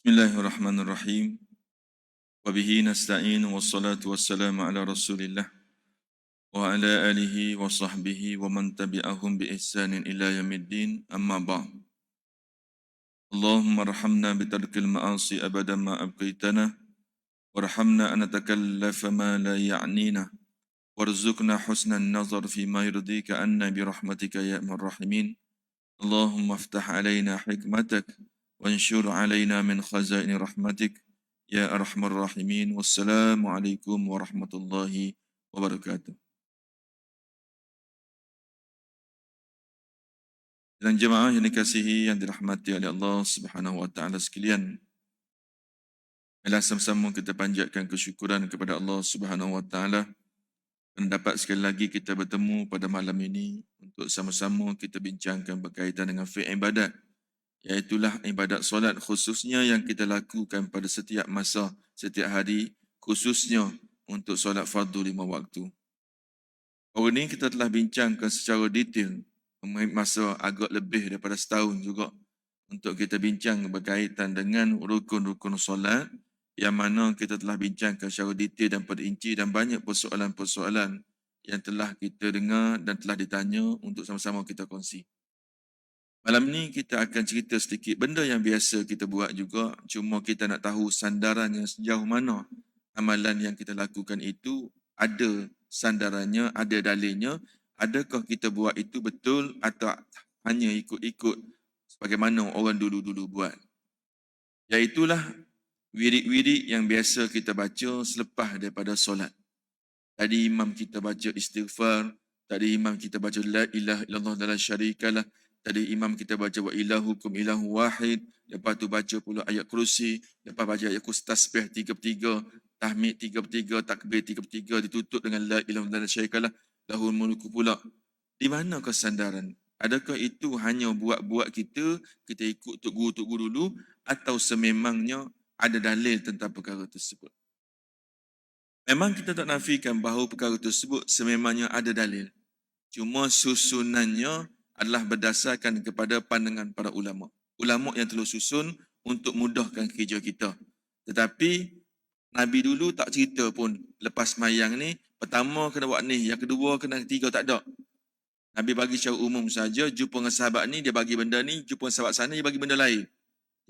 Bismillahirrahmanirrahim. Wabihi nasta'in wassalatu wassalamu ala rasulillah wa ala alihi wa sahbihi wa man tabi'ahum bi ihsanin ila yamiddin amma ba'd. Allahumma arhamna bitarkil ma'asi abadan ma abqaitana warhamna an natakallafa ma la ya'nina warzuqna husnan nazar fi ma yurdika anna bi rahmatika ya arhamar rahimin. Allahumma aftah alaina hikmatak وانشر علينا من خزائن رحمتك يا أرحم الراحمين والسلام عليكم ورحمة الله وبركاته. Dan jemaah yang dikasihi yang dirahmati oleh Allah Subhanahu wa taala sekalian. Marilah sama-sama kita panjatkan kesyukuran kepada Allah Subhanahu wa taala dan dapat sekali lagi kita bertemu pada malam ini untuk sama-sama kita bincangkan berkaitan dengan fi'il ibadat, iaitulah ibadat solat khususnya yang kita lakukan pada setiap masa, setiap hari, khususnya untuk solat fardu 5 waktu. Hari ini kita telah bincangkan secara detail, masa agak lebih daripada setahun juga, untuk kita bincang berkaitan dengan rukun-rukun solat, yang mana kita telah bincangkan secara detail dan perinci dan banyak persoalan-persoalan yang telah kita dengar dan telah ditanya untuk sama-sama kita kongsi. Malam ni kita akan cerita sedikit benda yang biasa kita buat juga, cuma kita nak tahu sandarannya sejauh mana amalan yang kita lakukan itu ada sandarannya, ada dalilnya, adakah kita buat itu betul atau hanya ikut-ikut sebagaimana orang dulu-dulu buat. Iaitulah wirid-wirid yang biasa kita baca selepas daripada solat. Tadi imam kita baca istighfar, tadi imam kita baca la ilaha illallah la syarikalah, tadi imam kita baca wa ilahukum ilahu wahid, lepas tu baca pula ayat kursi, lepas baca ayat kursi tasbih 3/3, tahmid 3/3, takbir 3/3, ditutup dengan la ilaha illallah syarikalah, lahul mulku pula. Di mana kesandaran? Adakah itu hanya buat-buat kita ikut tok guru dulu, atau sememangnya ada dalil tentang perkara tersebut? Memang kita tak nafikan bahawa perkara tersebut sememangnya ada dalil. Cuma susunannya adalah berdasarkan kepada pandangan para ulama. Ulama yang telah susun untuk mudahkan kerja kita. Tetapi Nabi dulu tak cerita pun lepas mayang ni, pertama kena buat ni, yang kedua kena ketiga, tak ada. Nabi bagi secara umum saja, jumpa dengan sahabat ni dia bagi benda ni, jumpa dengan sahabat sana dia bagi benda lain.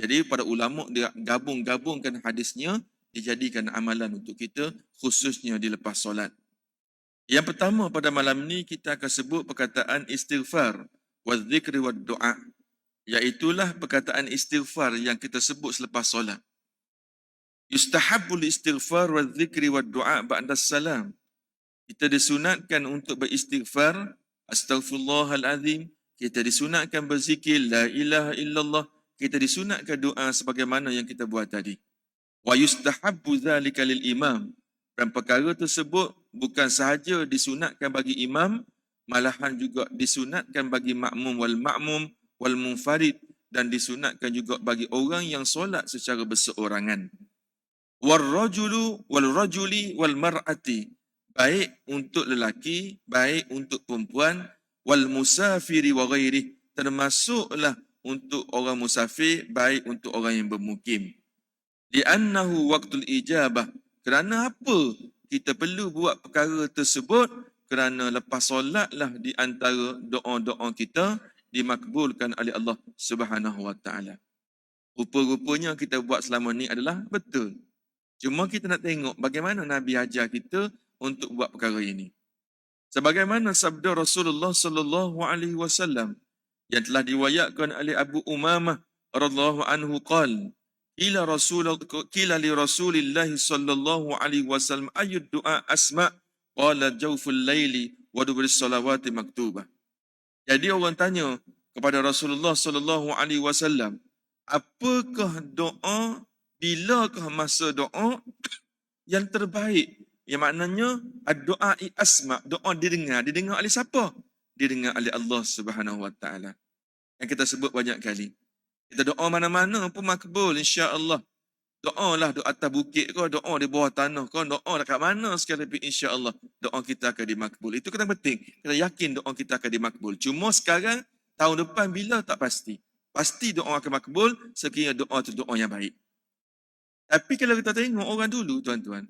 Jadi para ulama dia gabung-gabungkan hadisnya, dijadikan amalan untuk kita khususnya di lepas solat. Yang pertama pada malam ni kita akan sebut perkataan istighfar wa dzikri wa doa. Iaitulah perkataan istighfar yang kita sebut selepas solat. Yustahabbul istighfar wa dzikri wa doa ba'da salam. Kita disunatkan untuk beristighfar, astaghfirullahalazim. Kita disunatkan berzikir la ilaha illallah. Kita disunatkan doa sebagaimana yang kita buat tadi. Wa yustahabbu dzalika lil imam. Dan perkara tersebut bukan sahaja disunatkan bagi imam, malahan juga disunatkan bagi makmum wal munfarid, dan disunatkan juga bagi orang yang solat secara berseorangan. Wal rajuli wal mar'ati, baik untuk lelaki, baik untuk perempuan, wal musafiri wa ghairi, termasuklah untuk orang musafir, baik untuk orang yang bermukim. Li'annahu waqtul ijabah, kerana apa kita perlu buat perkara tersebut? Kerana lepas solatlah di antara doa-doa kita dimakbulkan oleh Allah Subhanahu wa taala. Rupa-rupanya kita buat selama ni adalah betul. Cuma kita nak tengok bagaimana Nabi ajar kita untuk buat perkara ini. Sebagaimana sabda Rasulullah sallallahu alaihi wasallam yang telah diriwayatkan oleh Abu Umamah radhiyallahu anhu qala, Qila li Rasulillah sallallahu alaihi wasallam ayyud du'a asma' qala jawful laili wa dubris salawati maktubah. Jadi orang tanya kepada Rasulullah sallallahu alaihi wasallam, apakah doa, bilakah masa doa yang terbaik? Yang maknanya ad-du'a asma', doa didengar oleh siapa? Didengar oleh Allah Subhanahu wa taala. Yang kita sebut banyak kali. Kita doa mana-mana pun makbul, insya-Allah. Doalah doa atas bukit ke, doa di bawah tanah ke, doa dekat mana sekalipun, insya-Allah doa kita akan dimakbul. Itu kena penting. Kita yakin doa kita akan dimakbul. Cuma sekarang, tahun depan bila tak pasti. Pasti doa akan makbul sekiranya doa itu doa yang baik. Tapi kalau kita tengok orang dulu, tuan-tuan,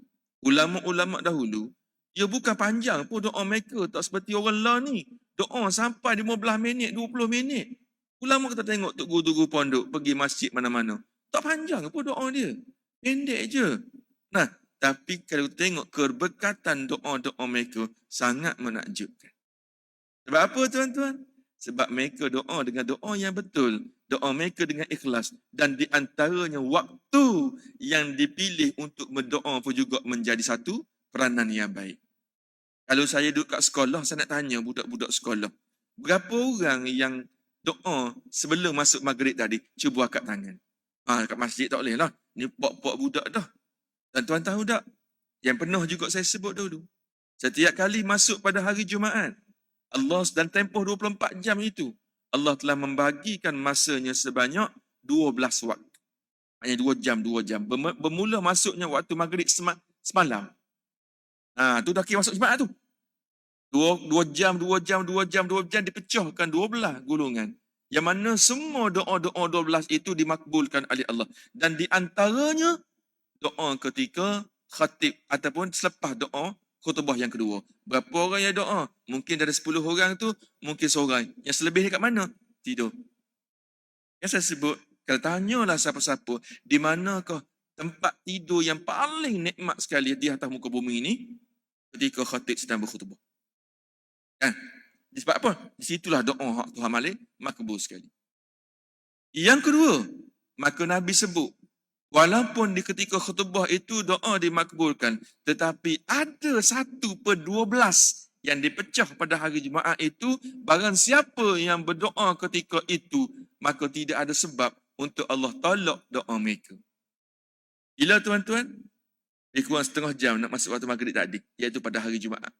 ulama-ulama dahulu, dia bukan panjang pun doa mereka, tak seperti orang lah ni. Doa sampai 15 minit, 20 minit. Ulama kita tengok tok guru-guru pondok pergi masjid mana-mana. Tak panjang pun doa dia. Pendek je. Nah, tapi kalau tengok keberkatan doa-doa mereka sangat menakjubkan. Sebab apa, tuan-tuan? Sebab mereka doa dengan doa yang betul. Doa mereka dengan ikhlas. Dan di antaranya waktu yang dipilih untuk berdoa pun juga menjadi satu peranan yang baik. Kalau saya duduk kat sekolah, saya nak tanya budak-budak sekolah. Berapa orang yang doa sebelum masuk maghrib tadi? Cuba angkat tangan. Kat masjid tak boleh lah. Ni pok-pok budak dah. Dan tuan tahu tak? Yang pernah juga saya sebut dulu. Setiap kali masuk pada hari Jumaat, Allah dan tempoh 24 jam itu, Allah telah membagikan masanya sebanyak 12 waktu. Hanya 2 jam. Bermula masuknya waktu maghrib semalam. Tu dah kira masuk Jumaat tu. 2 jam dipecahkan 12 golongan. Yang mana semua doa-doa 12 itu dimakbulkan oleh Allah. Dan di antaranya, doa ketika khatib ataupun selepas doa khutbah yang kedua. Berapa orang yang doa? Mungkin dari 10 orang tu, mungkin seorang. Yang selebihnya kat mana? Tidur. Yang saya sebut, kalau tanyalah siapa-siapa, di manakah tempat tidur yang paling nikmat sekali di atas muka bumi ini? Ketika khatib sedang berkhutbah. Kan? Sebab apa? Di situlah doa Tuhan Malik makbul sekali. Yang kedua, maka Nabi sebut, walaupun di ketika khutbah itu doa dimakbulkan, tetapi ada 1/12 yang dipecah pada hari Jumaat itu, barang siapa yang berdoa ketika itu, maka tidak ada sebab untuk Allah tolak doa mereka. Bila tuan-tuan? Lebih kurang setengah jam nak masuk waktu maghrib tadi, iaitu pada hari Jumaat.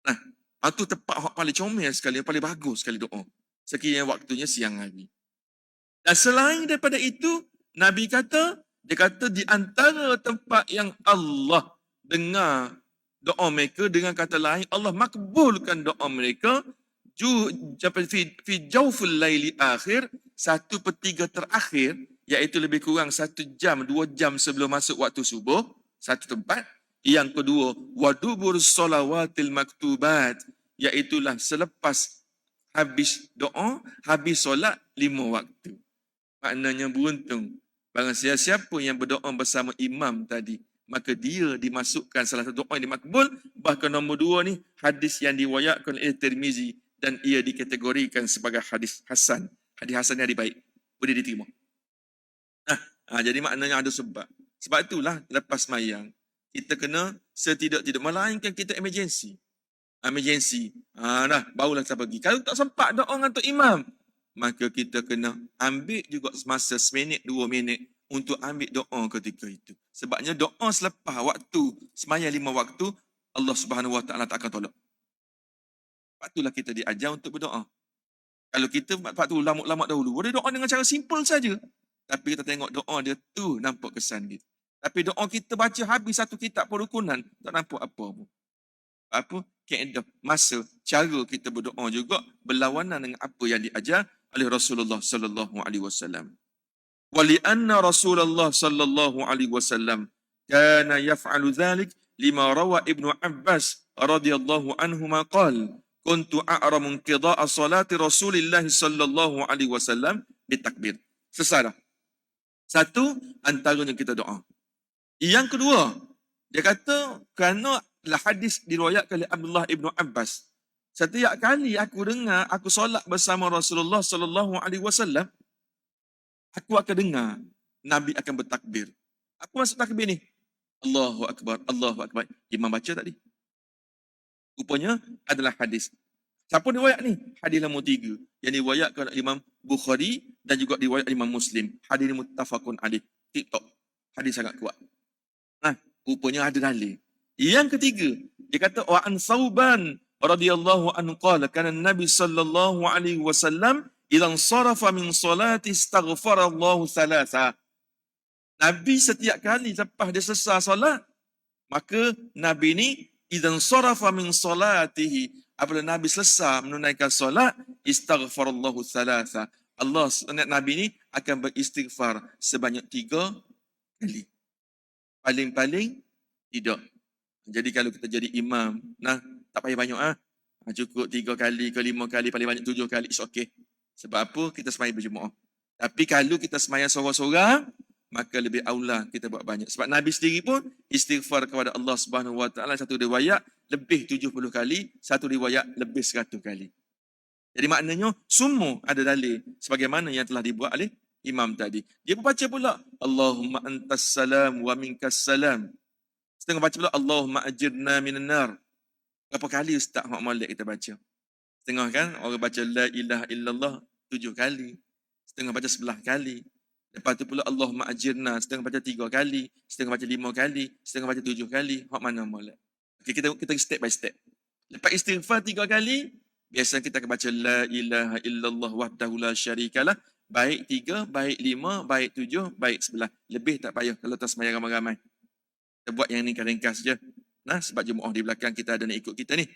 Nah, itu tempat yang paling comel sekali, yang paling bagus sekali doa. Sekiranya waktunya siang hari. Dan selain daripada itu, Nabi kata, dia kata di antara tempat yang Allah dengar doa mereka, dengan kata lain, Allah makbulkan doa mereka, fi jawful laili akhir, 1/3 terakhir, iaitu lebih kurang 1 jam, 2 jam sebelum masuk waktu subuh, satu tempat. Yang kedua, wadubur solawatil maktubat, iaitulah selepas habis doa, habis solat 5 waktu. Maknanya beruntung. Barang siapa yang berdoa bersama imam tadi, maka dia dimasukkan salah satu doa yang dimakbul. Bahkan nombor 2 ni, hadis yang diwayatkan oleh Tirmizi, dan ia dikategorikan sebagai hadis hasan. Hadis hasan yang baik, boleh diterima. Jadi maknanya ada sebab. Sebab itulah lepas mayang, kita kena setidak-tidak, melainkan kita emergency. Barulah kita pergi. Kalau tak sempat doa dengan Tok Imam, maka kita kena ambil juga semasa 1 minit, 2 minit untuk ambil doa ketika itu. Sebabnya doa selepas waktu sembahyang 5 waktu, Allah Subhanahu Wa Taala tak akan tolak. Sebab itulah kita diajar untuk berdoa. Kalau kita waktu ulama-ulama dahulu, boleh doa dengan cara simple saja. Tapi kita tengok doa dia tu nampak kesan gitu. Tapi doa kita baca habis satu kitab perukunan, tak nampak apa pun. Kaedah, masa, cara kita berdoa juga berlawanan dengan apa yang diajar oleh Rasulullah sallallahu alaihi wasallam. Wa li anna Rasulullah sallallahu alaihi wasallam kana yaf'alu dhalik lima rawa Ibnu Abbas radhiyallahu anhuma qala kuntu a'ramu qida'a salati Rasulillah sallallahu alaihi wasallam bitakbir. Selesai dah. Satu, antaranya kita doa. Yang kedua, dia kata kerana hadis diriwayatkan oleh Abdullah Ibnu Abbas. Setiap kali aku dengar aku solat bersama Rasulullah sallallahu alaihi wasallam, aku akan dengar Nabi akan bertakbir. Apa maksud takbir ni? Allahu akbar, Allahu akbar. Imam baca tadi. Rupanya adalah hadis. Siapa riwayat ni? Hadis nombor 3 yang diriwayatkan oleh Imam Bukhari dan juga diriwayatkan Imam Muslim. Hadis muttafaqun alaih. TikTok. Hadis sangat kuat. Rupanya ada dalil. Yang ketiga, dia kata wa an Sauban radhiyallahu anhu qala kana Nabi sallallahu alaihi wasallam idan sarafa min salati istaghfara Allah thalatha. Nabi setiap kali lepas dia selesai solat, maka Nabi ni idan sarafa min salatihi, apabila Nabi selesai menunaikan solat, istaghfara Allah thalatha. Nabi ni akan beristighfar sebanyak 3 kali. Paling-paling tidak. Jadi kalau kita jadi imam, tak payah banyak cukup 3 kali ke 5 kali, paling banyak 7 kali, it's okay. Sebab apa? Kita sembahyang berjemaah. Tapi kalau kita sembahyang seorang-seorang, maka lebih aula kita buat banyak. Sebab Nabi sendiri pun istighfar kepada Allah Subhanahu Wa Taala, satu riwayat lebih 70 kali, satu riwayat lebih 100 kali. Jadi maknanya semua ada dalil sebagaimana yang telah dibuat oleh imam tadi. Dia pun baca pula Allahumma antas salam wa minkas salam. Setengah baca pula Allahumma ajirna minan nar. Berapa kali Ustaz Mak Malik kita baca? Setengah kan orang baca la ilaha illallah 7 kali. Setengah baca 11 kali. Lepas tu pula Allahumma ajirna, setengah baca 3 kali, setengah baca 5 kali, setengah baca 7 kali. Hak mana Malik? Okay, kita step by step. Lepas istighfar 3 kali, biasa kita akan baca la ilaha illallah wahdahu la syarikalah. Baik 3, baik 5, baik 7, baik 11. Lebih tak payah kalau tak sembahyang ramai-ramai. Kita buat yang ni ringkas je. Sebab jemaah di belakang kita ada nak ikut kita ni.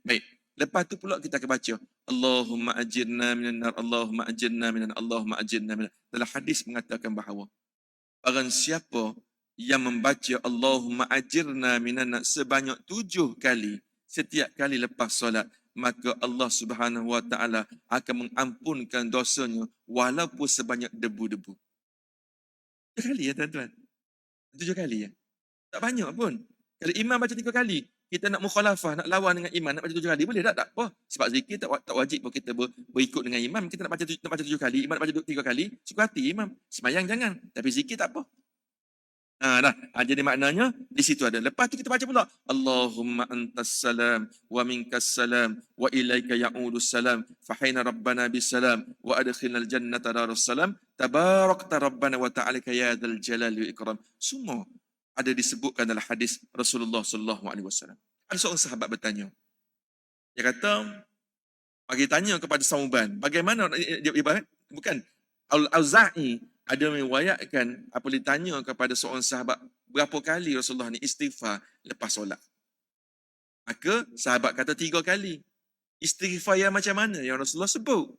Baik. Lepas tu pula kita akan baca Allahumma ajirna minan nar, Allahumma ajirna minan, Allahumma ajirna minan. Dalam hadis mengatakan bahawa barang siapa yang membaca Allahumma ajirna minan nar sebanyak 7 kali setiap kali lepas solat, maka Allah Subhanahu Wa Taala akan mengampunkan dosanya walaupun sebanyak debu-debu. 7 kali ya tuan-tuan. 7 kali ya. Tak banyak pun. Kalau imam baca 3 kali, kita nak mukhalafah, nak lawan dengan imam, nak baca 7 kali, boleh tak? Tak apa. Sebab zikir tak wajib pun kita berikut dengan imam. Kita nak baca 7 kali, imam nak baca 3 kali, suka hati imam. Semayang jangan. Tapi zikir tak apa. Jadi maknanya di situ ada. Lepas tu kita baca pula Allahumma antas salam wa minkas salam wa ilaika ya'udus salam fahayna rabbana bisalam wa adkhilnal jannata darus salam tabarakta rabbana wa ta'alika ya dzal jalali wa ikram. Semua ada disebutkan dalam hadis Rasulullah sallallahu alaihi wasallam. Ada seorang sahabat bertanya. Dia kata, bagi tanya kepada Sauban, bagaimana dia bukan Al-Auza'i ada meriwayatkan apa ditanya kepada seorang sahabat berapa kali Rasulullah ni istighfar lepas solat. Maka sahabat kata 3 kali. Istighfar yang macam mana yang Rasulullah sebut?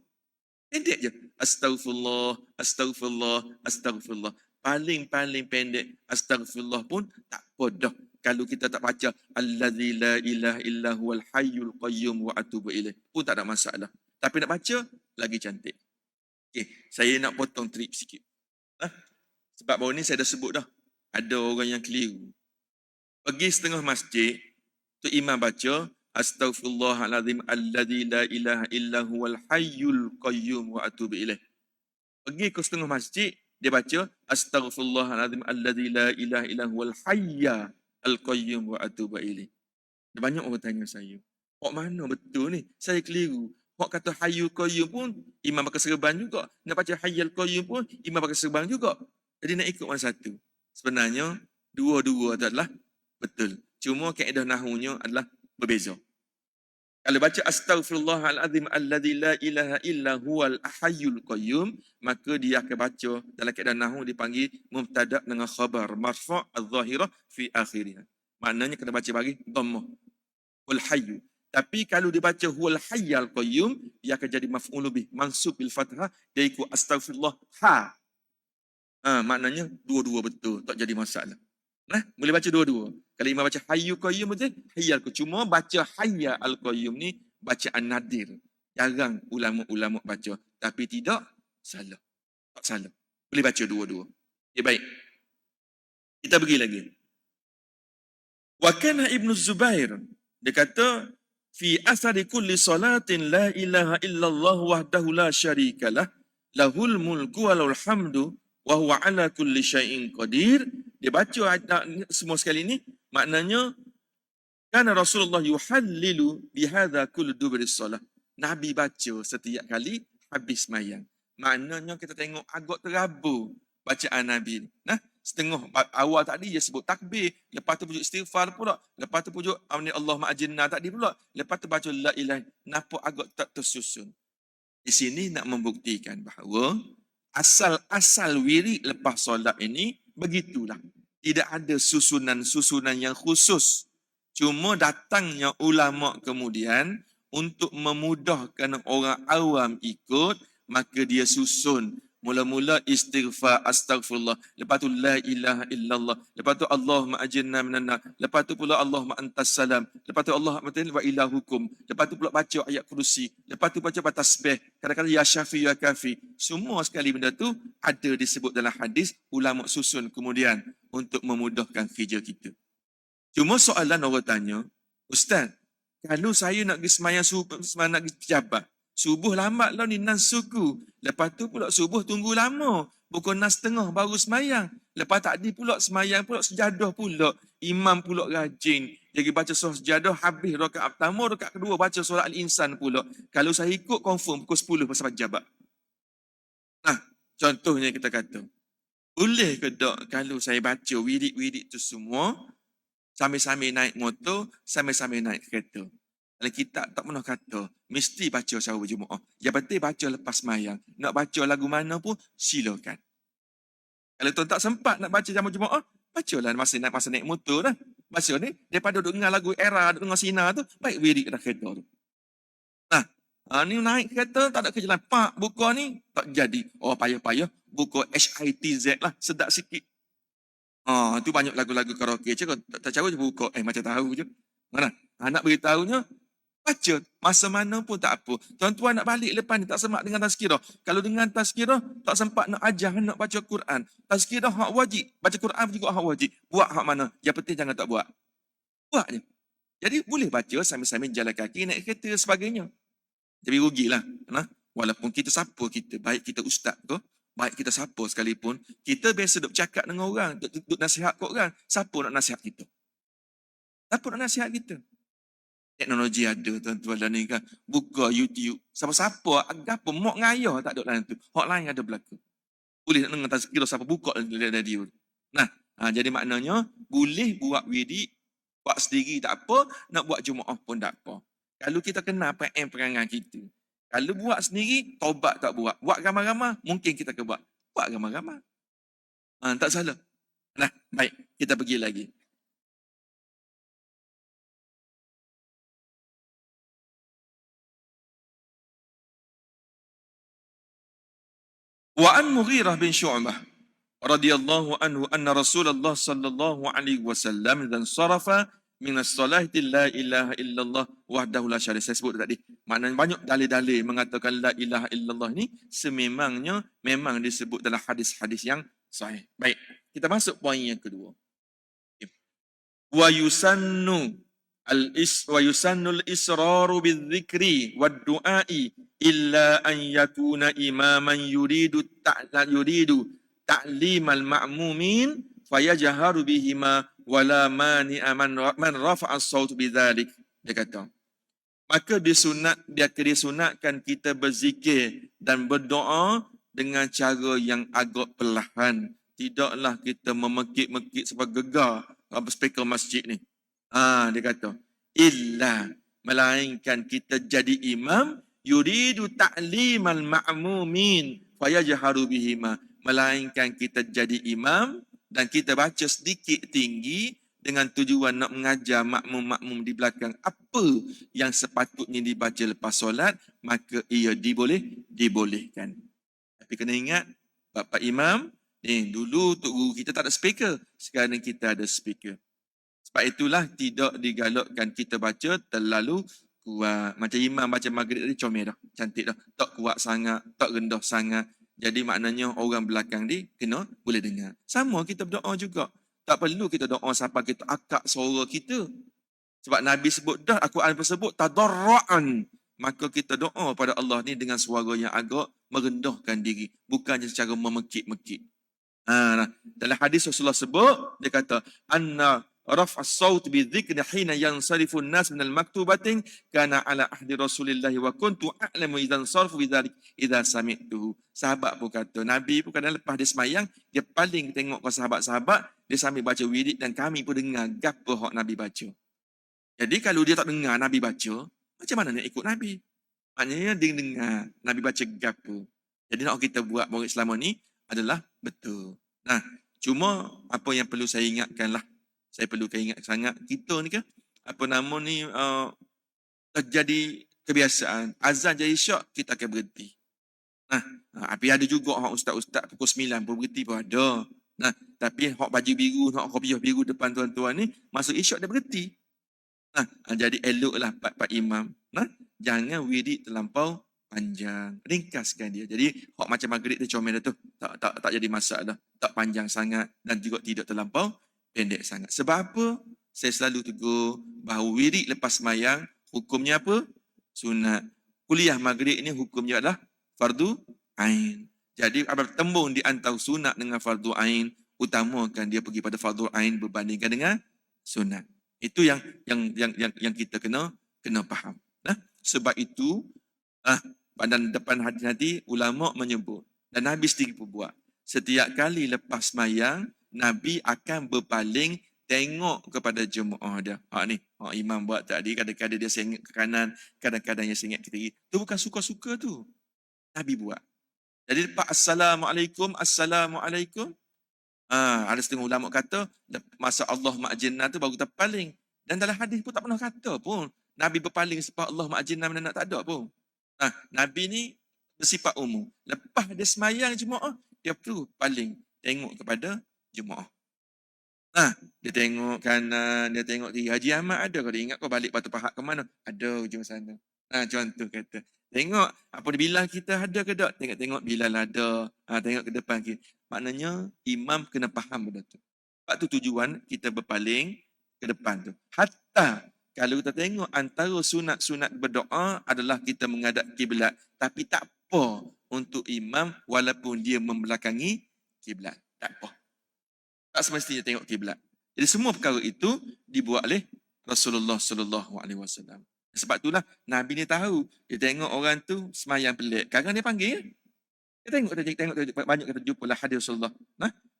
Pendek je. Astaghfirullah, astaghfirullah, astaghfirullah. Paling-paling pendek astaghfirullah pun tak apa dah. Kalau kita tak baca allazi la ilaha illa huwal hayyul qayyum wa atubu ilaih pun tak ada masalah. Tapi nak baca lagi cantik. Okey, saya nak potong trip sikit. Sebab baru ni saya dah sebut dah. Ada orang yang keliru. Pergi setengah masjid, tu imam baca astaghfirullahalazim allazi la ilaha illa huwal hayyul qayyum wa atubu ilaih. Pergi ke setengah masjid, dia baca astaghfirullahalazim allazi la ilaha illa huwal hayya al qayyum wa atubu ilaih. Banyak orang tanya saya, "Hak mana betul ni? Saya keliru." Hak kata hayyul qayyum pun imam pakai serban juga. Nak baca hayyul qayyum pun imam pakai serban juga. Jadi nak ikut mana satu? Sebenarnya dua-dua adalah betul. Cuma kaedah nahunya adalah berbeza. Kalau baca astaghfirullahalazim allazi la ilaha illa huwal hayyul qayyum, maka dia akan baca dalam kaedah nahu dipanggil mubtada dengan khabar marfu' adh-dhahirah fi akhirih. Maknanya kena baca bagi dhammah. Wal hayyu. Tapi kalau dibaca huwal hayyul qayyum, dia akan jadi maf'ul bih mansub bil fathah, dia ikut astaghfirullah ha. Maknanya dua-dua betul, tak jadi masalah. Boleh baca dua-dua. Kalau imam baca hayyu qayyum betul, hayyal qayyum. Cuma baca hayya al qayyum ni bacaan nadir. Jarang ulama-ulama baca, tapi tidak salah. Tak salah. Boleh baca dua-dua. Okay, baik. Kita pergi lagi. Wa kana Ibnu Zubair, dia kata fi asari kulli salatin la ilaha illallah wahdahu la syarikalah lahul mulku wa lahul hamdu wa huwa ala kulli syai'in qadir. Dia baca ayat semua sekali ni, maknanya kana Rasulullah yuhallilu bihadza kullu dubris salah. Nabi baca setiap kali habis sembahyang. Maknanya kita tengok agak terabur bacaan Nabi ni. Setengah awal tadi dia sebut takbir, lepas tu pujuk istighfar pula, lepas tu pujuk Allahumma ajirna tadi pula, lepas tu baca la ilaha, nampak agak tak tersusun. Di sini nak membuktikan bahawa asal-asal wirid lepas solat ini begitulah. Tidak ada susunan-susunan yang khusus. Cuma datangnya ulama kemudian untuk memudahkan orang awam ikut, maka dia susun Mula-mula istighfar, astaghfirullah. Lepas tu la ilaha illallah. Lepas tu Allahumma ajirna minan nar. Lepas tu pula Allahumma antas salam. Lepas tu Allah wa ilahukum. Lepas tu pula baca ayat kursi. Lepas tu baca tasbih. Kadang-kadang ya syafi ya kafi. Semua sekali benda tu ada disebut dalam hadis, ulama susun kemudian untuk memudahkan kerja kita. Cuma soalan orang tanya, Ustaz, kalau saya nak pergi semayang subuh, nak pergi pejabat, subuh lambat lah ni, 6 suku. Lepas tu pula subuh tunggu lama. Pukul 6.30 baru semayang. Lepas tak ada pula semayang pula, sejadah pula. Imam pula rajin. Jadi baca surah sejadah, habis rakaat pertama, rakaat kedua baca surah Al-Insan pula. Kalau saya ikut, confirm pukul 10 pasal pejabat. Nah, contohnya kita kata, boleh ke tak kalau saya baca wirid-wirid tu semua, sambil-sambil naik motor, sambil-sambil naik kereta. Dalam kitab tak pernah kata, mesti baca secara berjemaah. Yang penting baca lepas semayang. Nak baca lagu mana pun, silakan. Kalau tuan tak sempat nak baca jamu jemaah, bacalah masa naik motor dah. Baca ni, daripada duduk dengar lagu era, duduk dengar sinar tu, baik wirid dah kereta tu. Nah, ni naik kereta, tak ada kerja lain. Pak, buka ni, tak jadi. Oh, payah-payah, buka HITZ lah, sedap sikit. Tu banyak lagu-lagu karaoke je. Kalau tak tahu je buka. Macam tahu je. Mana? Nak beritahunya, baca. Masa mana pun tak apa. Tuan-tuan nak balik lepas ni tak semak dengan tazkirah. Kalau dengan tazkirah, tak sempat nak ajar, nak baca Quran. Tazkirah hak wajib. Baca Quran juga hak wajib. Buat hak mana? Yang penting jangan tak buat. Buat je. Jadi boleh baca sambil-sambil jalan kaki, naik kereta dan sebagainya. Jadi rugilah. Walaupun kita siapa kita, baik kita ustaz ke, baik kita siapa sekalipun, kita biasa duk cakap dengan orang, duk nasihat kat orang. Siapa nak nasihat kita? Siapa nak nasihat kita? Teknologi ada tuan-tuan dan ni kan. Buka YouTube. Siapa-siapa, apa, mok ngayah tak ada dalam tu. Hak lain ada berlaku. Boleh nak dengar tazkirah siapa buka radio. Nah, jadi maknanya, boleh buat wirid, buat sendiri tak apa, nak buat jemaah pun tak apa. Kalau kita kenal PM perangai kita. Kalau buat sendiri, taubat tak buat. Buat ramai-ramai, mungkin kita buat. Buat ramai-ramai. Tak salah. Nah, baik. Kita pergi lagi. Wa an Mughirah bin Syu'bah radhiyallahu anhu anna Rasulullah sallallahu alaihi wasallam dan sarafa min as-salati la ilaha illallah wahdahu la syarika. Saya sebut tadi. Maknanya banyak dalil-dalil mengatakan la ilaha illallah ni sememangnya memang disebut dalam hadis-hadis yang sahih. Baik, kita masuk poin yang kedua. Wa yusannu al-israru bidzikri wad-du'ai illa an yakuna imaman yuridu ta'limal ma'mumin fayajharu bihima wala mani'a man rafa'a as-saut bidzalik. Dia kata, maka disunatkan kita berzikir dan berdoa dengan cara yang agak perlahan. Tidaklah kita memekik-mekik sebab gegar speaker masjid ni. Dia kata, illa, melainkan kita jadi imam, yuridu ta'limal ma'mumin fayajharu bihima. Melainkan kita jadi imam dan kita baca sedikit tinggi dengan tujuan nak mengajar makmum-makmum di belakang apa yang sepatutnya dibaca lepas solat, maka ia dibolehkan. Tapi kena ingat, Bapak Imam, dulu Tok Guru kita tak ada speaker. Sekarang kita ada speaker. Sebab itulah tidak digalakkan kita baca terlalu kuat. Macam imam baca maghrib tadi comel dah. Cantik dah. Tak kuat sangat, tak rendah sangat. Jadi maknanya orang belakang ni kena boleh dengar. Sama kita berdoa juga. Tak perlu kita doa sampai kita akak suara kita. Sebab Nabi sebut dah, Al-Quran tersebut tadarra'an. Maka kita doa pada Allah ni dengan suara yang agak merendahkan diri. Bukannya secara memekik-mekik. Dalam hadis Rasulullah sebut, dia kata, anna raf'as saut bi dzikri hina yansarifu an-nas min al-maktubatin kana ala ahdi Rasulillah wa kuntu a'lamu idzan sarfu bidzalik idza sami'tuhu. Sahabat pun kata, Nabi pun kadang lepas dia semayang, dia paling tengok ke sahabat-sahabat, dia sambil baca wirid dan kami pun dengar gapo hak Nabi baca. Jadi kalau dia tak dengar Nabi baca, macam mana nak ikut Nabi? Maknanya dia dengar Nabi baca gapo. Jadi nak kita buat murid selama ni adalah betul. Nah, cuma apa yang perlu saya ingatkanlah, saya perlukan ingat sangat, kita ni kan, apa nama ni, terjadi kebiasaan, azan jadi syak, kita akan berhenti. Nah, tapi ada juga hak ustaz-ustaz pukul 9 pun berhenti pun ada. Nah, tapi hak baju biru, hak kopiah biru depan tuan-tuan ni, masuk isyak dia berhenti. Nah, jadi eloklah pak imam. Nah, jangan wirid terlampau panjang. Ringkaskan dia. Jadi, hak macam maghrib dia comel dah tu. Tak jadi masalah. Tak panjang sangat dan juga tidak terlampau pendek sangat. Sebab apa? Saya selalu tegur bahawa wirid lepas semayang, hukumnya apa? Sunat. Kuliah maghrib ni hukumnya adalah fardu ain. Jadi, apabila tembung di antara sunat dengan fardu ain, utamakan dia pergi pada fardu ain berbandingkan dengan sunat. Itu yang kita kena faham. Nah, sebab itu pada depan hati-hati ulama menyebut dan Nabi sendiri pun buat. Setiap kali lepas mayang, Nabi akan berpaling tengok kepada jemaah dia. Ni, imam buat tadi, kadang-kadang dia sengit ke kanan, kadang-kadang dia sengit ke kiri. Itu bukan suka-suka tu. Nabi buat. Jadi lepas Assalamualaikum, Assalamualaikum. Ada setengah ulama kata masa Allah ma'jinna tu baru terpaling. Dan dalam hadis pun tak pernah kata pun Nabi berpaling sebab Allah ma'jinna mana nak, tak ada pun. Nabi ni bersifat umum. Lepas dia semayang jemaah, dia perlu paling tengok kepada jemaah. Dia tengok kanan, dia tengok kiri. Haji Ahmad ada kau ingat kau balik Batu Pahat ke mana? Ada ujung sana. Contoh kata. Tengok apa Bilal kita ada ke tak? Tengok Bilal ada. Tengok ke depan kita. Maknanya imam kena faham benda tu. Sebab tu tujuan kita berpaling ke depan tu. Hatta kalau kita tengok antara sunat-sunat berdoa adalah kita menghadap kiblat. Tapi tak apa untuk imam walaupun dia membelakangi kiblat. Tak apa. Tak semestinya tengok kiblat. Jadi semua perkara itu dibuat oleh Rasulullah sallallahu alaihi wasallam. Sebab itulah Nabi ni tahu, dia tengok orang tu semayang pelik. Kadang dia panggil. Dia tengok banyak kita jumpalah hadis Rasulullah.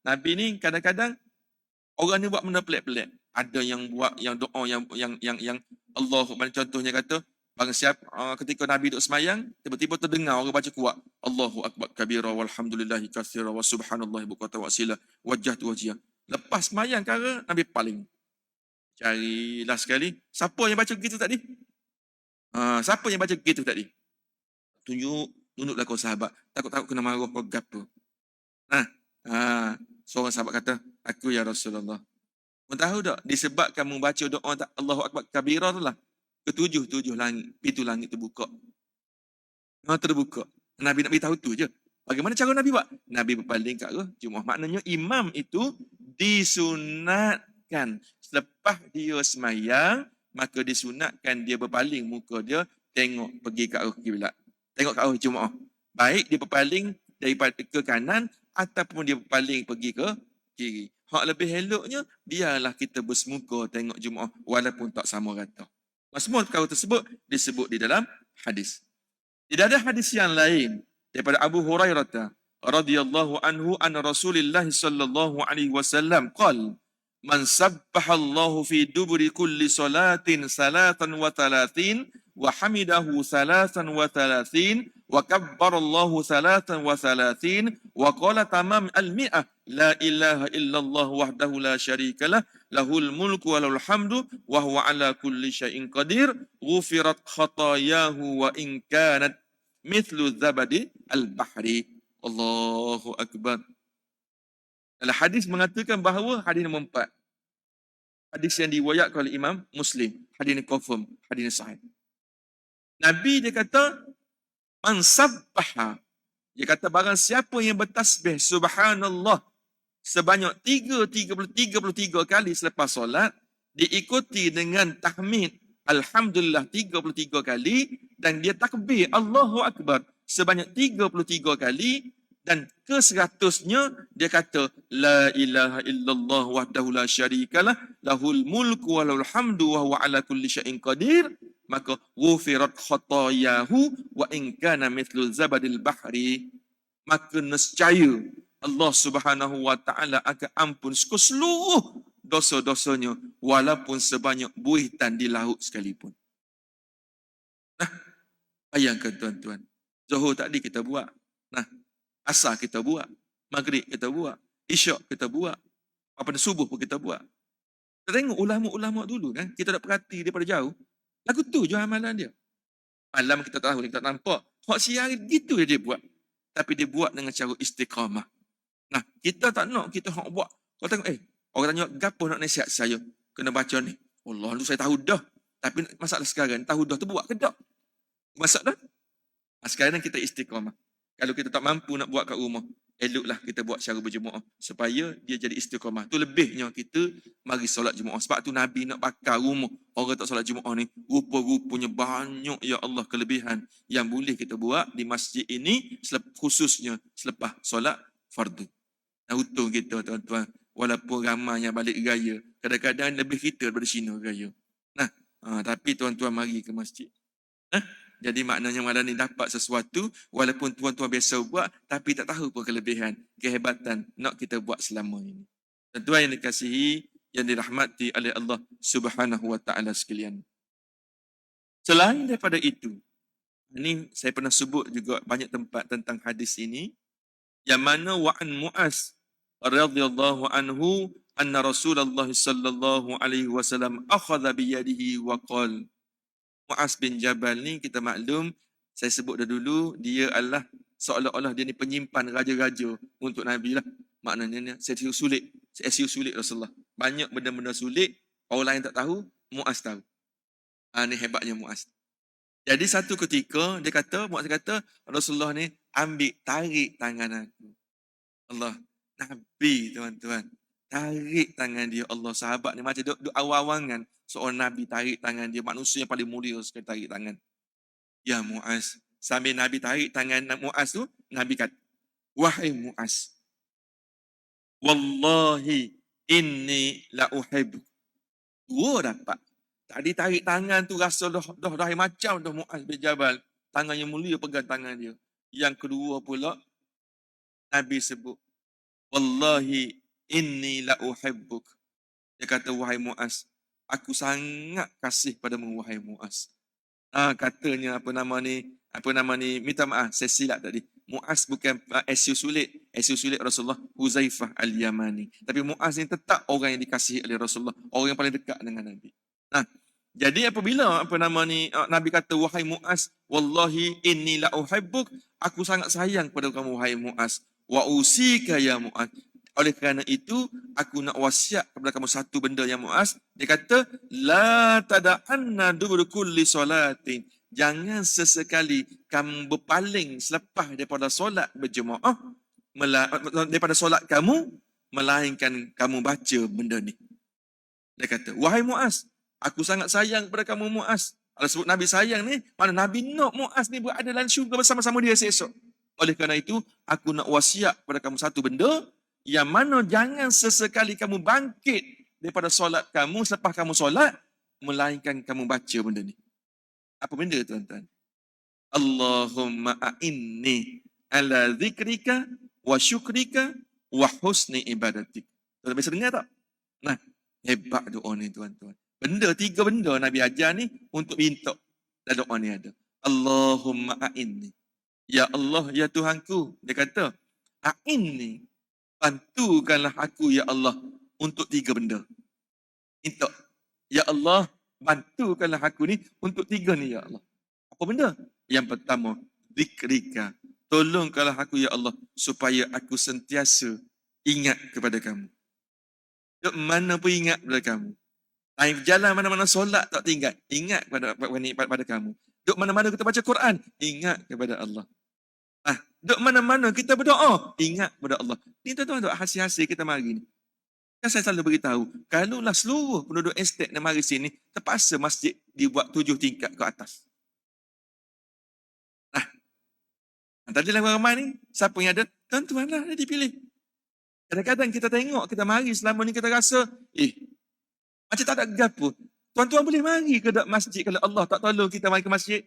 Nabi ni kadang-kadang orang ni buat benda pelik-pelik. Ada yang buat yang doa yang Allah, contohnya kata ketika Nabi duduk semayang, tiba-tiba terdengar orang baca kuat. Allahu akbar kabira walhamdulillahi katsira wa subhanallahi bukratan wa asila wajjahtu wajhiya. Lepas semayang kara Nabi paling. Carilah sekali, siapa yang baca begitu tadi? Siapa yang baca begitu tadi? Tunjuklah kau sahabat. Takut-takut kena marah kau gapo. Seorang sahabat kata, aku ya Rasulullah. Kau tahu tak, disebabkan membaca doa Allahu akbar kabira tu lah, ketujuh langit, pintu langit terbuka. Terbuka. Nabi nak beritahu tu je. Bagaimana cara Nabi buat? Nabi berpaling kat arah jemaah. Maknanya imam itu disunatkan. Selepas dia semayang, maka disunatkan dia berpaling muka dia, tengok pergi ke arah kiblat. Tengok ke arah jemaah. Baik dia berpaling daripada ke kanan ataupun dia berpaling pergi ke kiri. Hak lebih eloknya, biarlah kita bersemuka tengok jemaah walaupun tak sama rata. Semua perkara tersebut disebut di dalam hadis. Tidak ada hadis yang lain daripada Abu Hurairah radhiyallahu anhu anna Rasulullah sallallahu alaihi wasallam qala man sabbaha Allahu fi duburi kulli salatin salatan wa thalathin wa hamidahu salatan wa thalathin wa kabbara Allahu salatan wa thalathin wa qala tamam al-mi'ah la ilaha illallah wahdahu la syarikalah lahul mulku wa lahul hamdu wa huwa ala kulli syai'in qadir ghufirat khatayahu wa in kanat mithlu zabadi al-bahri. Allahu akbar. Dalam hadis mengatakan bahawa hadis nombor 4. Hadis yang diriwayatkan oleh Imam Muslim. Hadis ini confirm, hadis ini sahih. Nabi dia kata man sabbaha. Dia kata barang siapa yang bertasbih subhanallah sebanyak 33 kali selepas solat, diikuti dengan tahmid alhamdulillah 33 kali dan dia takbir Allahu akbar sebanyak 33 kali dan ke-100-nya dia kata la ilaha illallah wahdahu la syarikalah lahul mulku wa lahul hamdu wa huwa ala kulli syai'in qadir, maka ghufirat khatayahu wa in kana mithlu zabadil bahri, maka nescaya Allah Subhanahu wa taala akan ampun seluruh dosa-dosanya walaupun sebanyak buitan di laut sekalipun. Bayangkan tuan-tuan, Zuhur tadi kita buat, Asar kita buat, Maghrib kita buat, Isyak kita buat, apa subuh pun kita buat. Kita tengok ulama-ulama dulu kan, kita dah perhati daripada jauh, lagu tu je amalan dia. Malam kita tahu, kita tak nampak, hak siang gitu dia buat. tapi dia buat dengan cara istiqamah. Nah, kita tak nak, kita nak buat. Kau tengok, orang tanya, gapo nak nasihat saya? Kena baca ni. Allah, lu saya tahu dah. Tapi masalah sekarang, tahu dah tu buat ke tak? Masalah. Sekarang kita istiqamah. Kalau kita tak mampu nak buat kat rumah, eloklah kita buat secara berjemaah supaya dia jadi istiqamah. Tu lebihnya kita mari solat jemaah. Sebab tu Nabi nak bakar rumah orang tak solat jemaah ni. Rupa-rupanya banyak ya Allah kelebihan yang boleh kita buat di masjid ini khususnya selepas solat fardu. Nah, untung kita tuan-tuan, walaupun ramai yang balik raya, kadang-kadang lebih kita daripada Cina raya. Nah, tapi tuan-tuan mari ke masjid. Jadi maknanya malam ni dapat sesuatu walaupun tuan-tuan biasa buat tapi tak tahu pun kelebihan, kehebatan nak kita buat selama ini. Tuan-tuan yang dikasihi, yang dirahmati oleh Allah Subhanahu wa taala sekalian. Selain daripada itu, ini saya pernah sebut juga banyak tempat tentang hadis ini, yang mana wa'an Mu'az radhiyallahu anhu anna Rasulullah sallallahu alaihi wasallam akhadha bi yadihi wa qala. Mu'az bin Jabal ni kita maklum, saya sebut dah dulu, dia adalah seolah-olah dia ni penyimpan raja-raja untuk Nabi lah. Maknanya sesi sulit Rasulullah. Banyak benda-benda sulit, orang lain tak tahu, Mu'az tahu. Ni hebatnya Mu'az. Jadi satu ketika, Mu'az kata, Rasulullah ni ambil, tarik tangan aku. Allah, Nabi tuan-tuan. Tarik tangan dia, Allah, sahabat ni macam duk awang-awangan. Seorang Nabi tarik tangan dia, manusia yang paling mulia sekali tarik tangan. Ya Mu'az. Sambil Nabi tarik tangan Mu'az tu, Nabi kata, wahai Mu'az, wallahi inni la uhibbu. Dua dapat. Tadi tarik tangan tu rasa dah macam dah Mu'az bin Jabal. Tangan yang mulia pegang tangan dia. Yang kedua pula, Nabi sebut, wallahi inni la uhibbuk. Dia kata, wahai Mu'az, aku sangat kasih padamu, wahai Mu'az. Katanya apa nama ni, minta maaf, saya silap tadi. Mu'az bukan SU Sulit Rasulullah, Huzaifah Al-Yamani. Tapi Mu'az ni tetap orang yang dikasihi oleh Rasulullah, orang yang paling dekat dengan Nabi. Jadi apabila Nabi kata, wahai Mu'az, wallahi inni la uhibbuk, aku sangat sayang pada kamu, wahai Mu'az. Wa usika ya Mu'az. Oleh kerana itu, aku nak wasiat kepada kamu satu benda yang Mu'az. Dia kata, la tada'anna dubur kulli solatin. Jangan sesekali kamu berpaling selepas daripada solat berjemaah, daripada solat kamu, melainkan kamu baca benda ni. Dia kata, wahai Mu'az, aku sangat sayang kepada kamu, Mu'az. Kalau sebut Nabi sayang ni, mana Nabi nak Mu'az ni berada dalam syurga bersama-sama dia esok. Oleh kerana itu, aku nak wasiat kepada kamu satu benda, yang mana jangan sesekali kamu bangkit daripada solat kamu selepas kamu solat, melainkan kamu baca benda ni. Apa benda tuan-tuan? Allahumma a'inni ala zikrika wa syukrika wa husni ibadatik. Tuan-tuan bisa dengar tak? Nah, hebat doa ni tuan-tuan. Tiga benda Nabi ajar ni untuk minta. Dan doa ni ada. Allahumma a'inni. Ya Allah, ya Tuhanku. Dia kata, a'inni. Bantukanlah aku, ya Allah, untuk tiga benda. Minta. Ya Allah, bantukanlah aku ni untuk tiga ni, ya Allah. Apa benda? Yang pertama, zikrika. Tolongkanlah aku, ya Allah, supaya aku sentiasa ingat kepada kamu. Duk mana pun ingat kepada kamu. Jalan mana-mana solat tak tinggal. Ingat pada kamu. Duk mana-mana kita baca Quran, ingat kepada Allah. Duk mana-mana kita berdoa, ingat kepada Allah. Ni tuan-tuan hasil-hasil kita mari ni. Kan saya selalu beritahu, kalaulah seluruh penduduk estate yang mari sini, terpaksa masjid dibuat 7 tingkat ke atas. Tadi lah ramai ni, siapa yang ada, tuan-tuan lah dia dipilih. Kadang-kadang kita tengok, kita mari selama ni kita rasa, macam tak ada gapo. Tuan-tuan boleh mari ke masjid kalau Allah tak tolong kita mari ke masjid?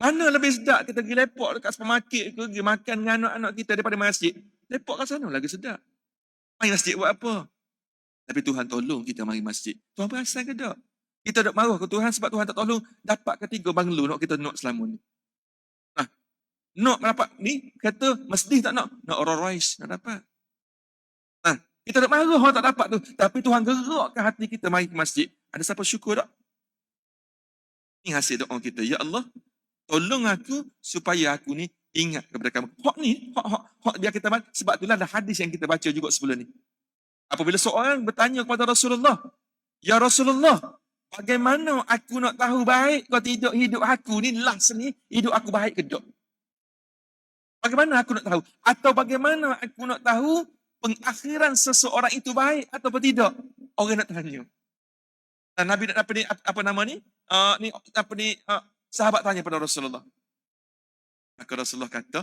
Mana lebih sedap kita pergi lepak dekat supermarket ke, pergi makan dengan anak-anak kita daripada masjid. Lepak kat sana lagi sedap. Mari masjid buat apa? Tapi Tuhan tolong kita mari masjid. Tuhan perasan ke tak? Kita nak marah ke Tuhan sebab Tuhan tak tolong dapat ketiga banglo nak kita nak selama ni. Nak dapat ni, kata mesti tak nak Rolls Royce nak dapat. Kita nak marah orang tak dapat tu. Tapi Tuhan gerakkan hati kita mari ke masjid. Ada siapa syukur tak? Ini hasil doa kita. Ya Allah, tolong aku supaya aku ni ingat kepada kamu. Hak biar kita baca. Sebab itulah ada hadis yang kita baca juga sebelum ni. Apabila seorang bertanya kepada Rasulullah, "Ya Rasulullah, bagaimana aku nak tahu baik kau tidak hidup aku ni last ni, hidup aku baik ke tak? Bagaimana aku nak tahu? Atau bagaimana aku nak tahu pengakhiran seseorang itu baik atau tidak?" Orang nak tanya. Dan Nabi apa nama ni? Sahabat tanya pada Rasulullah. Maka Rasulullah kata,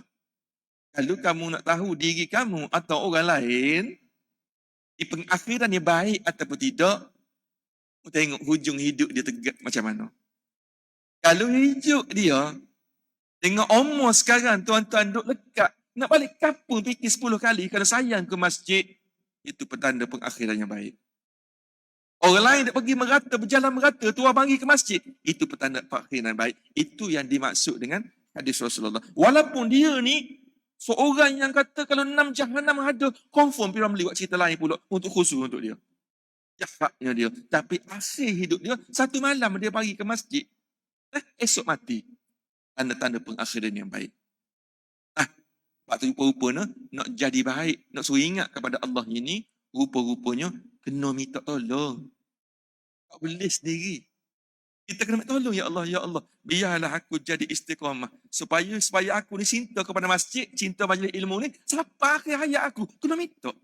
kalau kamu nak tahu diri kamu atau orang lain, di pengakhiran dia baik ataupun tidak, tengok hujung hidup dia tegak macam mana. Kalau hidup dia, tengok umur sekarang, tuan-tuan duduk lekat, nak balik kampung fikir 10 kali, kalau sayang ke masjid, itu petanda pengakhiran yang baik. Orang lain nak pergi merata, berjalan merata, tuan mari ke masjid, itu petanda pengakhiran yang baik. Itu yang dimaksud dengan hadis Rasulullah. Walaupun dia ni, seorang yang kata kalau 6 jahanam ada, confirm P. Ramlee buat cerita lain pula, untuk khusus untuk dia. Jahatnya dia. Tapi akhir hidup dia, satu malam dia pergi ke masjid, esok mati. Tanda-tanda pengakhiran yang baik. Waktu rupa-rupanya, nak jadi baik, nak suruh ingat kepada Allah ini, rupa-rupanya, kena minta tolong. Tak boleh sendiri. Kita kena minta tolong, ya Allah, biarlah aku jadi istiqamah. Supaya aku ni cinta kepada masjid, cinta majlis ilmu ni, sampai akhir hayat aku. Kena minta.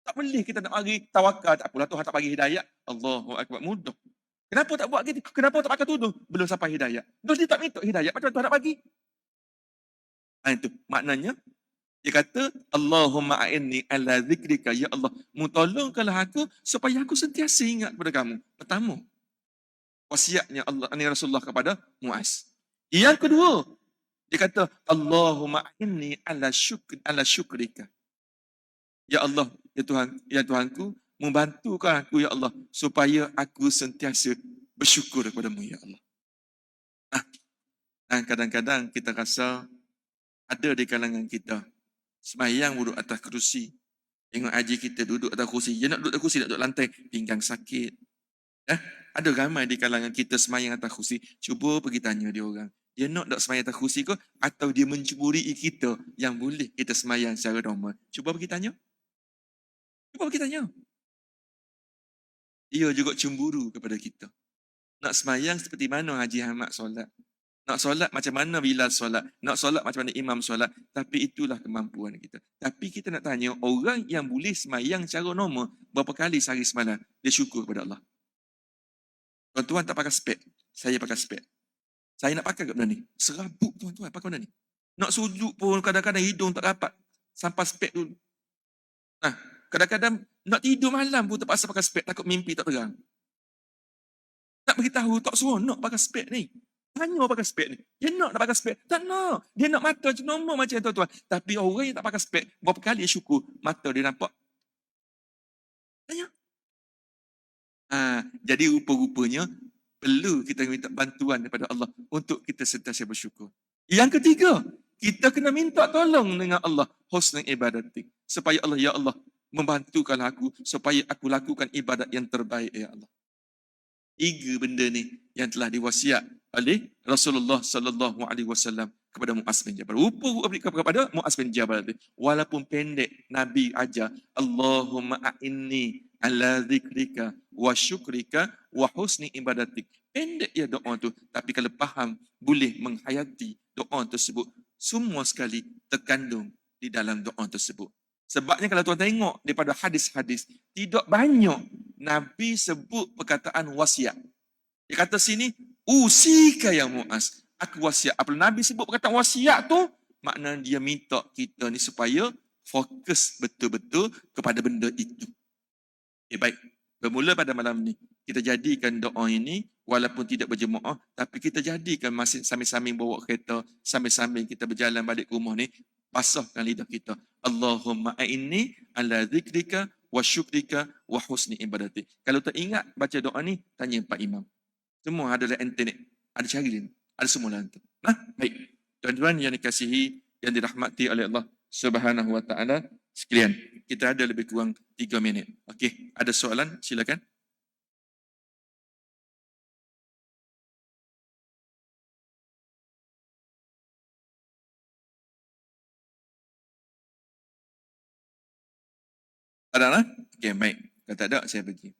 Tak boleh kita nak bagi tawakal. Tak apalah, Tuhan tak bagi hidayat. Allahu Akbar, mudah. Kenapa tak buat gitu? Kenapa tak pakai tudung? Belum sampai hidayat. Terus dia tak minta hidayat. Macam Tuhan nak bagi? Itu maknanya, dia kata, Allahumma a'inni ala zikrika, ya Allah, tolongkanlah aku supaya aku sentiasa ingat kepada kamu. Pertama, wasiatnya Allah ni Rasulullah kepada Muaz. Yang kedua, dia kata, Allahumma a'inni ala syukrika. Ya Allah, ya Tuhanku, membantukan aku, ya Allah, supaya aku sentiasa bersyukur kepadamu, ya Allah. Dan kadang-kadang kita rasa ada di kalangan kita sembahyang duduk atas kerusi. Tengok haji kita duduk atas kerusi. Dia nak duduk atas kerusi, nak duduk lantai, pinggang sakit. Ada ramai di kalangan kita sembahyang atas kerusi. Cuba pergi tanya dia orang. Dia nak tak sembahyang atas kerusi ke? Atau dia mencuburi kita yang boleh kita sembahyang secara normal? Cuba pergi tanya. Dia juga cemburu kepada kita. Nak sembahyang seperti mana Haji Ahmad solat. Nak solat macam mana Bilal solat. Nak solat macam mana Imam solat. Tapi itulah kemampuan kita. Tapi kita nak tanya, orang yang boleh sembahyang secara normal, berapa kali sehari semalam, dia syukur kepada Allah. Tuan-tuan tak pakai spek. Saya pakai spek. Saya nak pakai kat benda ni. Serabut tuan-tuan pakai benda ni. Nak sujud pun kadang-kadang hidung tak rapat. Sampai spek dulu. Kadang-kadang nak tidur malam pun terpaksa pakai spek. Takut mimpi tak terang. Tak beritahu, tak seronok pakai spek ni. Tanya pakai spek ni. Dia nak pakai spek? Tak nak. Dia nak mata normal macam tuan-tuan. Tapi orang yang tak pakai spek, berapa kali dia syukur, mata dia nampak. Tanya. Jadi rupa-rupanya, perlu kita minta bantuan daripada Allah untuk kita sentiasa bersyukur. Yang ketiga, kita kena minta tolong dengan Allah, husnul ibadatik. Supaya Allah, ya Allah, membantukan aku, supaya aku lakukan ibadat yang terbaik, ya Allah. 3 benda ni yang telah diwasiat oleh Rasulullah sallallahu alaihi wasallam kepada Muaz bin Jabal. Kepada Muaz bin Jabal. Walaupun pendek, Nabi ajar, Allahumma a'inni ala zikrika wa syukrika wa husni ibadatik. Pendek ya doa tu, tapi kalau faham, boleh menghayati doa tersebut. Semua sekali terkandung di dalam doa tersebut. Sebabnya kalau tuan tengok daripada hadis-hadis, tidak banyak Nabi sebut perkataan wasiat. Dia kata sini, usika ya Muaz, aku wasiat. Apabila Nabi sebut perkataan wasiat tu, maknanya dia minta kita ni supaya fokus betul-betul kepada benda itu. Baik. Bermula pada malam ni, kita jadikan doa ini, walaupun tidak berjemaah, tapi kita jadikan masing sambil-sambil bawa kereta, sambil-sambil kita berjalan balik ke rumah ni, basahkan lidah kita. Allahumma a'inni ala zikrika wa syukrika wa husni ibadati. Kalau tak ingat baca doa ni, tanya Pak Imam. Semua ada dalam internet. Ada cari ni. Ada semua dalam tu. Baik. Tuan-tuan yang dikasihi, yang dirahmati oleh Allah Subhanahu wa taala sekalian. Kita ada lebih kurang 3 minit. Okey, ada soalan? Silakan. Ada lah? Okey, baik. Kalau tak ada, saya pergi.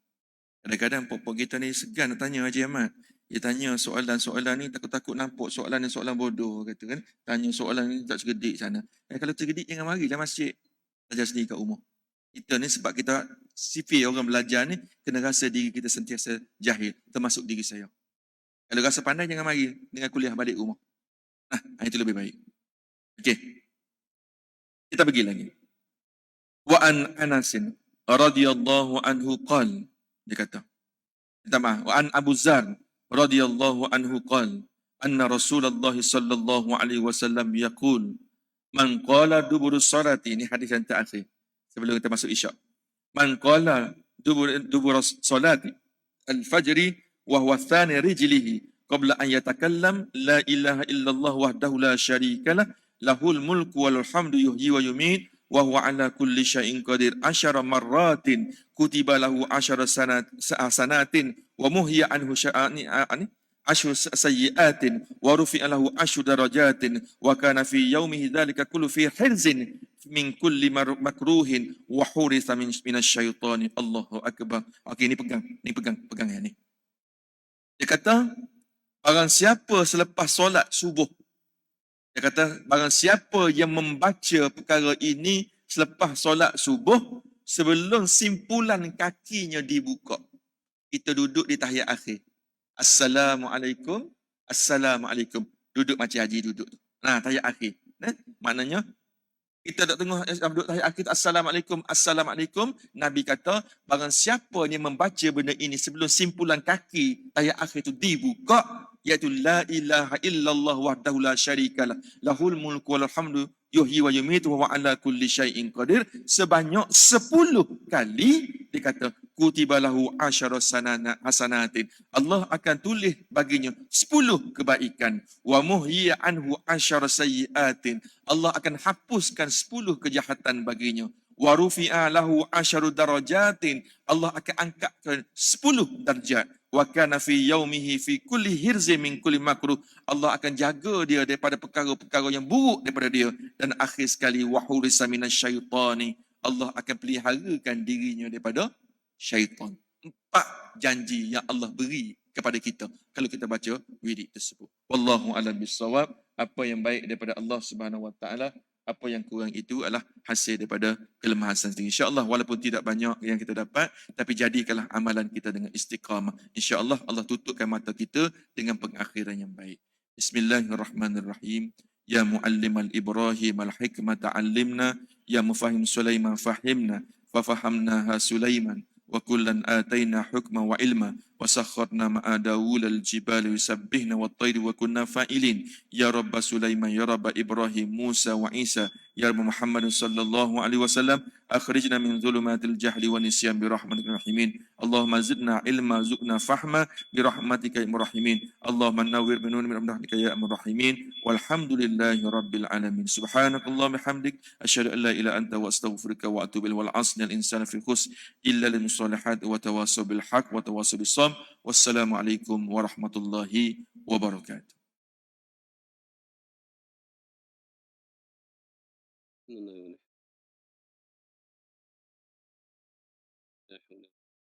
Kadang-kadang pokok kita ni segan nak tanya Haji Ahmad. Dia tanya soalan-soalan ni takut-takut nampak soalan ni soalan bodoh kata kan. Tanya soalan ni tak cerdik sana. Kalau cerdik jangan marilah masjid. Belajar sendiri kat rumah. Kita ni sebab kita sifir orang belajar ni kena rasa diri kita sentiasa jahil. Termasuk diri saya. Kalau rasa pandai jangan mari dengan kuliah balik rumah. Itu lebih baik. Okey. Kita pergi lagi. Wa an Anasin radhiyallahu anhu qala. Dia kata. Minta maaf. Wa an Abu Zar radhiyallahu anhu qala anna Rasulullah sallallahu alaihi wasallam yaqul man qala dubur salati, ini hadis yang terakhir sebelum kita masuk isyak. Man qala dubur salati al-fajri wa huwa thani rijlihi qabla an yatakallam la ilaha illallah wahdahu la syarika lah lahul mulku wal hamdu yuhyi wa yumiit wa huwa ala kulli syai'in qadir 10 marratin kutiba lahu 10 sanatin wa muhya anhu sya'ani ashru sayyiatin wa rufi'a lahu 10 darajatin wa kana fi yaumihi dhalika kullu fi hirzin min kulli makruhin wa huritha min minasyaitani. Allahu akbar. Okey, ni pegang yang ni. Dia kata barang siapa selepas solat subuh, dia kata barang siapa yang membaca perkara ini selepas solat subuh sebelum simpulan kakinya dibuka. Kita duduk di tahiyat akhir. Assalamualaikum. Assalamualaikum. Duduk macam haji duduk. Tahiyat akhir. Maknanya kita tak tengok duduk tahiyat akhir. Assalamualaikum. Assalamualaikum. Nabi kata barang siapa yang membaca benda ini sebelum simpulan kaki tahiyat akhir itu dibuka, iaitu la ilaha illallah wahdahu la syarikalah lahul mulku wal hamdu yuhyi wa yumiitu wa ala kulli syai'in qadir, sebanyak 10 kali. Dia kata kutiba lahu 10 hasanatin, Allah akan tulis baginya 10 kebaikan. Wa muhyiya anhu 10 sayyiatin, Allah akan hapuskan 10 kejahatan baginya. Wa rufi'a lahu 10 darajatin, Allah akan angkatkan 10 darjat. Wa kana fi yaumihi fi kulli hirzin min kulli makruh, Allah akan jaga dia daripada perkara-perkara yang buruk daripada dia. Dan akhir sekali wa hurisa minasyaitani, Allah akan peliharakan dirinya daripada syaitan. 4 janji yang Allah beri kepada kita kalau kita baca wirid tersebut. Wallahu a'lam bissawab. Apa yang baik daripada Allah Subhanahu wa taala, apa yang kurang itu adalah hasil daripada kelemahan sendiri. Insya-Allah walaupun tidak banyak yang kita dapat, tapi jadikanlah amalan kita dengan istiqamah. Insya-Allah Allah tutupkan mata kita dengan pengakhiran yang baik. Bismillahirrahmanirrahim. Ya muallimal Ibrahim al-hikmata 'allimna, ya mufahim Sulaiman fahimna, fafahamnaha Sulaiman, wa kullan ataina hukma wa ilma, wa sakharna ma'a Daud al-jibali yusabbihna wat-tayri wa kunna fa'ilin. Ya Rabb Sulaiman, ya Rabb Ibrahim, Musa wa Isa, ya Rabb Muhammad sallallahu alaihi wasallam, akhrijna min dhulumatil jahli wa nisyan bi rahmatikal rahimin. Allahumma zidna ilma zukna fahma bi rahmatika ya rahimin. Allahumma nawwir bi nurin min rahmatika ya rahimin. Walhamdulillahi rabbil alamin. Subhanakallahumma bihamdik asyhadu an la ilaha illa anta wa astaghfiruka wa atubu ilaik. Wal 'asril insana fi khusr illa lil muslihat wa tawasaw bil haqq wa tawasaw bis sabr. Wassalamualaikum warahmatullahi wabarakatuh. لا حول